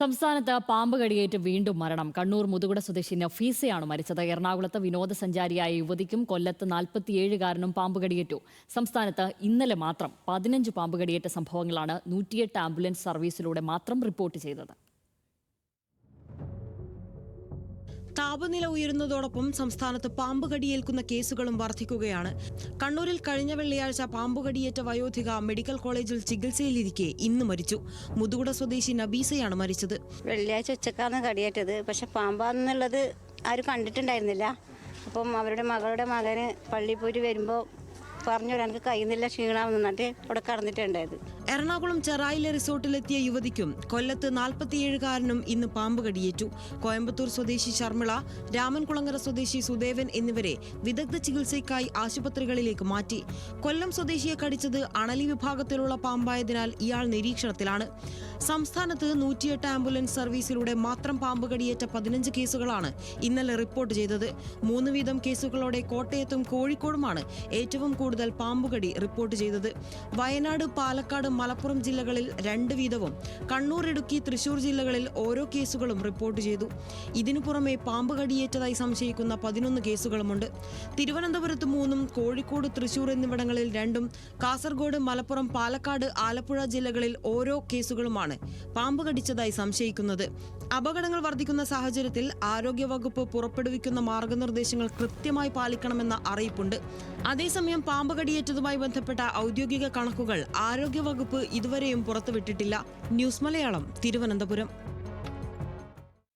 സംസ്ഥാനത്ത് പാമ്പ് കടിയേറ്റ് വീണ്ടും മരണം. കണ്ണൂർ മുതുകുട സ്വദേശി നഫീസയാണ് മരിച്ചത്. എറണാകുളത്ത് വിനോദസഞ്ചാരിയായ യുവതിക്കും കൊല്ലത്ത് 47കാരനും പാമ്പ് കടിയേറ്റു. സംസ്ഥാനത്ത് ഇന്നലെ മാത്രം 15 പാമ്പ് കടിയേറ്റ സംഭവങ്ങളാണ് 108 ആംബുലൻസ് സർവീസിലൂടെ മാത്രം റിപ്പോർട്ട് ചെയ്തത്. താപനില ഉയരുന്നതോടൊപ്പം സംസ്ഥാനത്ത് പാമ്പ് കടിയേൽക്കുന്ന കേസുകളും വർദ്ധിക്കുകയാണ്. കണ്ണൂരിൽ കഴിഞ്ഞ വെള്ളിയാഴ്ച പാമ്പ് കടിയേറ്റ വയോധിക മെഡിക്കൽ കോളേജിൽ ചികിത്സയിലിരിക്കെ ഇന്ന് മരിച്ചു. മുതുകുട സ്വദേശി നബീസയാണ് മരിച്ചത്. വെള്ളിയാഴ്ച ഉച്ചക്കാണ് കടിയേറ്റത്. പക്ഷെ പാമ്പാന്നുള്ളത് ആരും കണ്ടിട്ടുണ്ടായിരുന്നില്ല. അപ്പം അവരുടെ മകളുടെ മകന് പള്ളിയിൽ പോയിട്ട് വരുമ്പോൾ പറഞ്ഞു, എനിക്ക് കഴിയുന്നില്ല, ക്ഷീണാമെന്ന് എന്നിട്ട് അവിടെ കടന്നിട്ടുണ്ടായത്. എറണാകുളം ചെറായിലെ റിസോർട്ടിലെത്തിയ യുവതിക്കും കൊല്ലത്ത് 47കാരനും ഇന്ന് പാമ്പ് കടിയേറ്റു. കോയമ്പത്തൂർ സ്വദേശി ശർമിള, രാമൻകുളങ്ങര സ്വദേശി സുദേവൻ എന്നിവരെ വിദഗ്ധ ചികിത്സയ്ക്കായി ആശുപത്രികളിലേക്ക് മാറ്റി. കൊല്ലം സ്വദേശിയെ കടിച്ചത് അണലി വിഭാഗത്തിലുള്ള പാമ്പായതിനാൽ ഇയാൾ നിരീക്ഷണത്തിലാണ്. സംസ്ഥാനത്ത് 108 ആംബുലൻസ് സർവീസിലൂടെ മാത്രം പാമ്പ് കടിയേറ്റ 15 കേസുകളാണ് ഇന്നലെ റിപ്പോർട്ട് ചെയ്തത്. 3 വീതം കേസുകളോടെ കോട്ടയത്തും കോഴിക്കോടുമാണ് ഏറ്റവും കൂടുതൽ പാമ്പുകടി റിപ്പോർട്ട് ചെയ്തത്. വയനാട്, പാലക്കാട്, മലപ്പുറം ജില്ലകളിൽ 2 വീതവും കണ്ണൂർ, ഇടുക്കി, തൃശൂർ ജില്ലകളിൽ ഓരോ കേസുകളും റിപ്പോർട്ട് ചെയ്തു. ഇതിനു പുറമെ പാമ്പ് കടിയേറ്റതായി സംശയിക്കുന്ന 11 കേസുകളുമുണ്ട്. തിരുവനന്തപുരത്ത് 3ഉം കോഴിക്കോട്, തൃശൂർ എന്നിവിടങ്ങളിൽ 2ഉം കാസർഗോഡ്, മലപ്പുറം, പാലക്കാട്, ആലപ്പുഴ ജില്ലകളിൽ ഓരോ കേസുകളുമാണ് പാമ്പ് കടിച്ചതായി സംശയിക്കുന്നത്. അപകടങ്ങൾ വർദ്ധിക്കുന്ന സാഹചര്യത്തിൽ ആരോഗ്യവകുപ്പ് പുറപ്പെടുവിക്കുന്ന മാർഗനിർദ്ദേശങ്ങൾ കൃത്യമായി പാലിക്കണമെന്ന അറിയിപ്പുണ്ട്. അതേസമയം പാമ്പ് കടിയേറ്റതുമായി ബന്ധപ്പെട്ട ഔദ്യോഗിക കണക്കുകൾ ആരോഗ്യവകുപ്പ് ഇതുവരെയും പുറത്തുവിട്ടിട്ടില്ല. ന്യൂസ് മലയാളം, തിരുവനന്തപുരം.